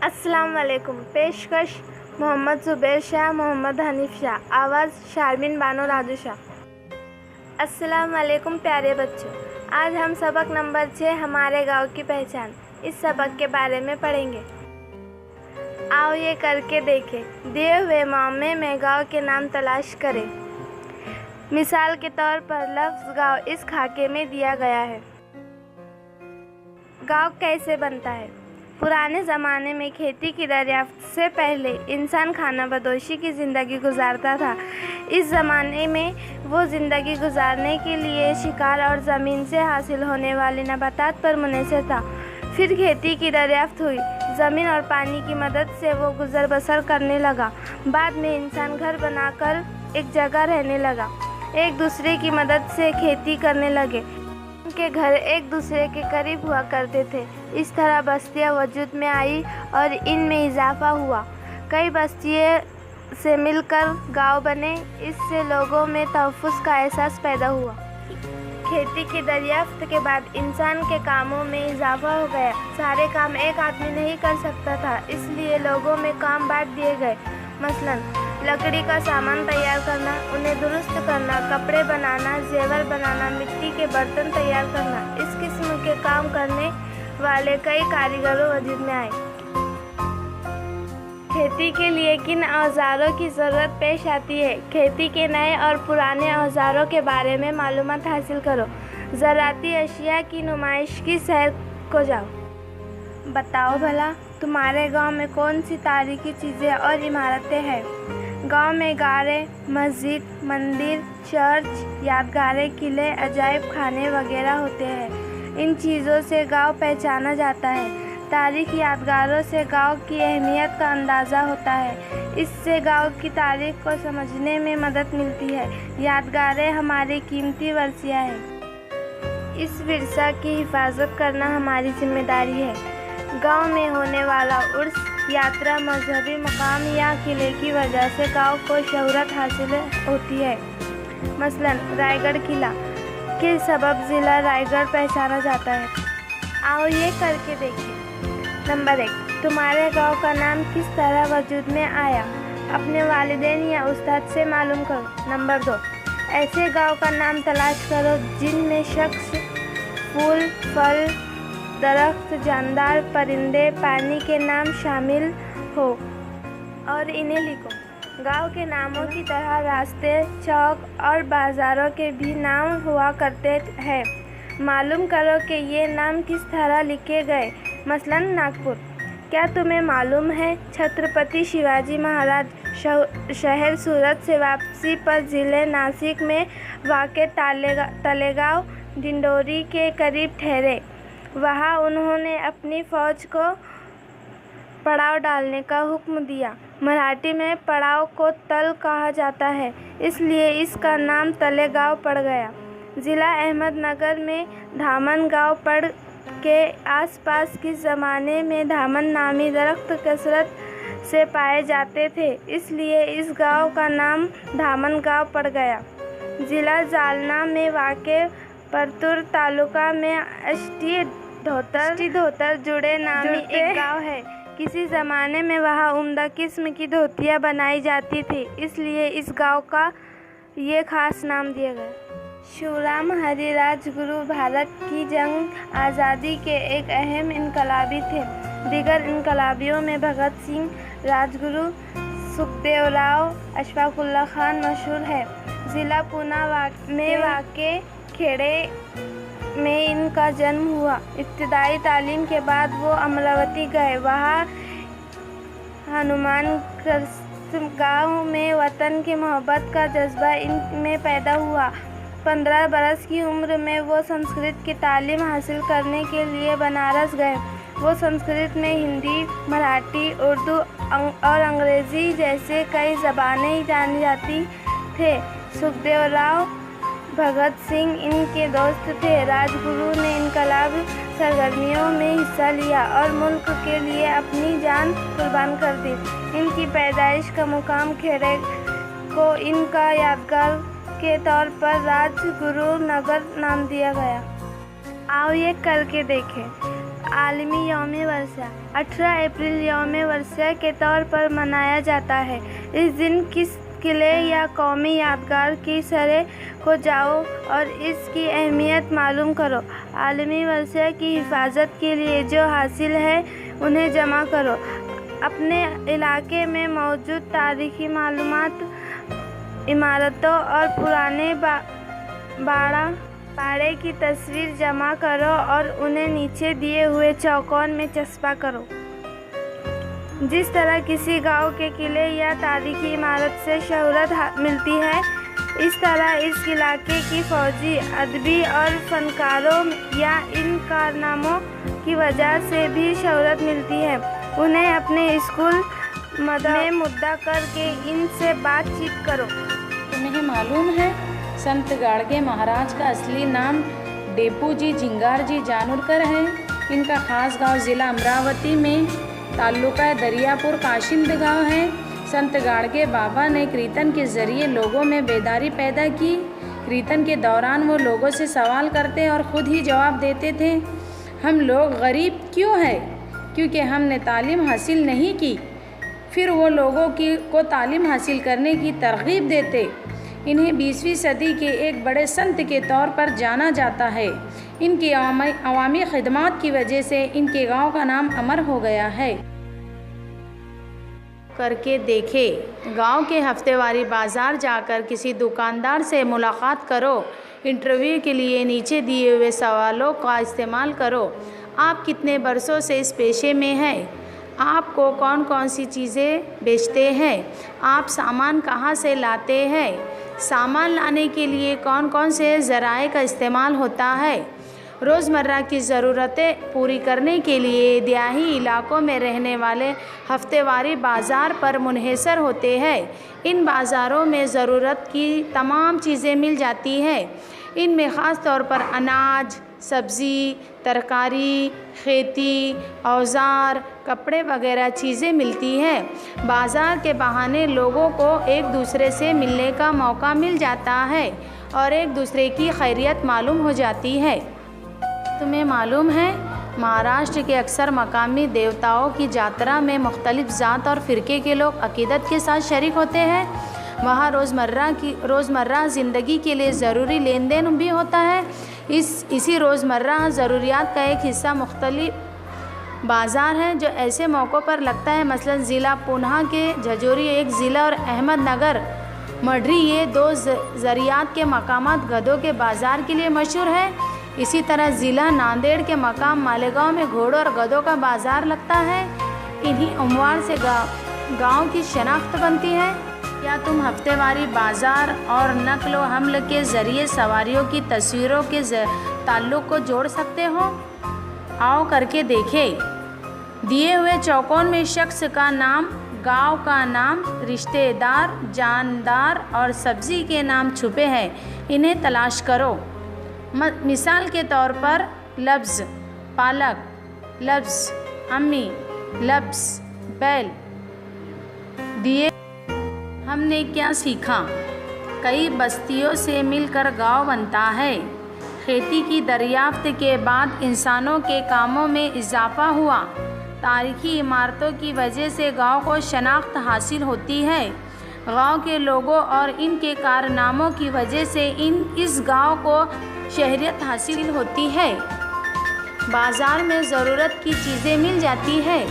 अस्सलाम वालेकुम। पेशकश मोहम्मद ज़ुबैर शाह, मोहम्मद हनीफ शाह। आवाज़ शारमीन बानो राजू शाह। अस्सलाम वालेकुम प्यारे बच्चों, आज हम सबक नंबर 6 हमारे गांव की पहचान इस सबक के बारे में पढ़ेंगे। आओ ये करके देखें। दिए हुए मामले में गांव के नाम तलाश करें। मिसाल के तौर पर लफ्ज़ गांव इस खाके में दिया गया है। गांव कैसे बनता है? पुराने ज़माने में खेती की दरियाफ्त से पहले इंसान खाना बदोशी की ज़िंदगी गुजारता था। इस ज़माने में वो ज़िंदगी गुजारने के लिए शिकार और ज़मीन से हासिल होने वाली नबातात पर मुनहसर था। फिर खेती की दरियाफ्त हुई, ज़मीन और पानी की मदद से वो गुज़र बसर करने लगा। बाद में इंसान घर बनाकर एक जगह रहने लगा, एक दूसरे की मदद से खेती करने लगे। के घर एक दूसरे के करीब हुआ करते थे। इस तरह बस्तियां वजूद में आई और इनमें इजाफा हुआ। कई बस्तियों से मिलकर गांव बने। इससे लोगों में तहफ़्फ़ुज़ का एहसास पैदा हुआ। खेती की दरियाफ्त के बाद इंसान के कामों में इजाफा हो गया। सारे काम एक आदमी नहीं कर सकता था, इसलिए लोगों में काम बांट दिए गए। मसलन लकड़ी का सामान तैयार करना, उन्हें दुरुस्त करना, कपड़े बनाना, जेवर बनाना, मिट्टी के बर्तन तैयार करना, इस किस्म के काम करने वाले कई कारीगरों वजूद में आए। खेती के लिए किन औजारों की ज़रूरत पेश आती है? खेती के नए और पुराने औजारों के बारे में मालूमात हासिल करो। ज़राती अशिया की नुमाइश की सैर को जाओ। बताओ भला तुम्हारे गांव में कौन सी तारीखी चीज़ें और इमारतें हैं? गांव में गारे, मस्जिद, मंदिर, चर्च, यादगारें, किले, अजायब खाने वगैरह होते हैं। इन चीज़ों से गांव पहचाना जाता है। तारीख़ यादगारों से गांव की अहमियत का अंदाज़ा होता है। इससे गांव की तारीख़ को समझने में मदद मिलती है। यादगारें हमारी कीमती वर्सियाँ हैं। इस विरसा की हिफाजत करना हमारी जिम्मेदारी है। गांव में होने वाला उर्स, यात्रा, मजहबी मकाम या किले की वजह से गांव को शोहरत हासिल होती है। मसलन रायगढ़ किला के सबब ज़िला रायगढ़ पहचाना जाता है। आओ ये करके देखें। नंबर 1, तुम्हारे गांव का नाम किस तरह वजूद में आया? अपने वालिदैन या उस्ताद से मालूम करो। नंबर 2, ऐसे गांव का नाम तलाश करो जिनमें शख्स, फूल, फल, दरख्त, जानदार, परिंदे, पानी के नाम शामिल हो और इन्हें लिखो। गांव के नामों की तरह रास्ते, चौक और बाज़ारों के भी नाम हुआ करते हैं। मालूम करो कि ये नाम किस तरह लिखे गए। मसलन नागपुर। क्या तुम्हें मालूम है छत्रपति शिवाजी महाराज शहर सूरत से वापसी पर ज़िले नासिक में वाक़े तलेगांव डिंडोरी के करीब ठहरे। वहाँ उन्होंने अपनी फ़ौज को पड़ाव डालने का हुक्म दिया। मराठी में पड़ाव को तल कहा जाता है, इसलिए इसका नाम तलेगांव पड़ गया। ज़िला अहमदनगर में धामन गांव पड़ के आसपास के ज़माने में धामन नामी दरख्त कसरत से पाए जाते थे, इसलिए इस गांव का नाम धामन गांव पड़ गया। ज़िला जालना में वाक़े परतूर तालुका में अष्टी धोतर जुड़े नामी एक गांव है। किसी ज़माने में वहाँ उम्दा किस्म की धोतियाँ बनाई जाती थी, इसलिए इस गांव का ये खास नाम दिया गया। शिवराम हरी राजगुरु भारत की जंग आज़ादी के एक अहम इनकलाबी थे। दीगर इनकलाबियों में भगत सिंह, राजगुरु, सुखदेवराव, अशफाकुल्ला खान मशहूर है। ज़िला पूना में वाक़े खेड़े में इनका जन्म हुआ। इब्तिदाई तालीम के बाद वो अमरावती गए। वहाँ हनुमान गांव में वतन की मोहब्बत का जज्बा इनमें पैदा हुआ। 15 बरस की उम्र में वो संस्कृत की तालीम हासिल करने के लिए बनारस गए। वो संस्कृत में हिंदी, मराठी, उर्दू और अंग्रेज़ी जैसे कई ज़बानें जानी जाती थे। सुखदेवराव भगत सिंह इनके दोस्त थे। राजगुरु ने इनकलाब सरगर्मियों में हिस्सा लिया और मुल्क के लिए अपनी जान कुर्बान कर दी। इनकी पैदाइश का मुकाम खेड़े को इनका यादगार के तौर पर राजगुरु नगर नाम दिया गया। आओ ये करके देखें। عالمی یوم ورثہ 18 اپریل یوم ورثہ کے طور پر منایا جاتا ہے۔ اس دن کس قلعے یا قومی یادگار کی سرے کو جاؤ اور اس کی اہمیت معلوم کرو۔ عالمی ورثے کی حفاظت کے لیے جو حاصل ہے انہیں جمع کرو۔ اپنے علاقے میں موجود تاریخی معلومات، عمارتوں اور پرانے باڑے کی تصویر جمع کرو اور انہیں نیچے دیے ہوئے چوکون میں چسپاں کرو۔ جس طرح کسی گاؤں کے قلعے یا تاریخی عمارت سے شہرت ملتی ہے، اس طرح اس علاقے کی فوجی، ادبی اور فنکاروں یا ان کارناموں کی وجہ سے بھی شہرت ملتی ہے۔ انہیں اپنے اسکول میں مدعا کر کے ان سے بات چیت کرو۔ تمہیں معلوم ہے سنت گاڑگے مہاراج کا اصلی نام ڈیپو جی جنگار جی جانورکر ہے۔ ان کا خاص گاؤں ضلع امراوتی میں تعلقہ دریا پور کاشند گاؤں ہے۔ سنت گاڑگے بابا نے کیرتن کے ذریعے لوگوں میں بیداری پیدا کی۔ کیرتن کے دوران وہ لوگوں سے سوال کرتے اور خود ہی جواب دیتے تھے۔ ہم لوگ غریب کیوں ہیں؟ کیونکہ ہم نے تعلیم حاصل نہیں کی۔ پھر وہ لوگوں کو تعلیم حاصل کرنے کی ترغیب دیتے۔ انہیں 20ویں صدی کے ایک بڑے سنت کے طور پر جانا جاتا ہے۔ ان کی عوامی خدمات کی وجہ سے ان کے گاؤں کا نام امر ہو گیا ہے۔ کر کے دیکھے۔ گاؤں کے ہفتے واری بازار جا کر کسی دکاندار سے ملاقات کرو۔ انٹرویو کے لیے نیچے دیے ہوئے سوالوں کا استعمال کرو۔ آپ کتنے برسوں سے اس پیشے میں ہیں؟ آپ کو کون کون سی چیزیں بیچتے ہیں؟ آپ سامان کہاں سے لاتے ہیں؟ سامان لانے کے لیے کون کون سے ذرائع کا استعمال ہوتا ہے؟ روزمرہ کی ضرورتیں پوری کرنے کے لیے دیہی علاقوں میں رہنے والے ہفتے واری بازار پر منحصر ہوتے ہیں۔ ان بازاروں میں ضرورت کی تمام چیزیں مل جاتی ہیں۔ ان میں خاص طور پر اناج، سبزی، ترکاری، کھیتی، اوزار، کپڑے وغیرہ چیزیں ملتی ہیں۔ بازار کے بہانے لوگوں کو ایک دوسرے سے ملنے کا موقع مل جاتا ہے اور ایک دوسرے کی خیریت معلوم ہو جاتی ہے۔ تمہیں معلوم ہے مہاراشٹر کے اکثر مقامی دیوتاؤں کی جاترا میں مختلف ذات اور فرقے کے لوگ عقیدت کے ساتھ شریک ہوتے ہیں۔ وہاں روزمرہ زندگی کے لیے ضروری لین دین بھی ہوتا ہے۔ اسی روزمرہ ضروریات کا ایک حصہ مختلف بازار ہے جو ایسے موقعوں پر لگتا ہے۔ مثلا ضلع پونہ کے جھجوری ایک ضلع اور احمد نگر مڈری یہ دو زراعت کے مقامات گدھوں کے بازار کے لیے مشہور ہے۔ اسی طرح ضلع ناندیڑ کے مقام مالیگاؤں میں گھوڑوں اور گدھوں کا بازار لگتا ہے۔ انہی اموار سے گاؤں کی شناخت بنتی ہے۔ کیا تم ہفتے واری بازار اور نقل و حمل کے ذریعے سواریوں کی تصویروں کے تعلق کو جوڑ سکتے ہو؟ آؤ کر کے دیکھیں۔ دیے ہوئے چوکون میں شخص کا نام، گاؤں کا نام، رشتہ دار، جاندار اور سبزی کے نام چھپے ہیں۔ انہیں تلاش کرو۔ مثال کے طور پر لفظ پالک، لفظ امی، لفظ بیل۔ دیے ہم نے کیا سیکھا؟ کئی بستیوں سے مل کر گاؤں بنتا ہے۔ کھیتی کی دریافت کے بعد انسانوں کے کاموں میں اضافہ ہوا۔ تاریخی عمارتوں کی وجہ سے گاؤں کو شناخت حاصل ہوتی ہے۔ گاؤں کے لوگوں اور ان کے کارناموں کی وجہ سے اس گاؤں کو شہرت حاصل ہوتی ہے۔ بازار میں ضرورت کی چیزیں مل جاتی ہے۔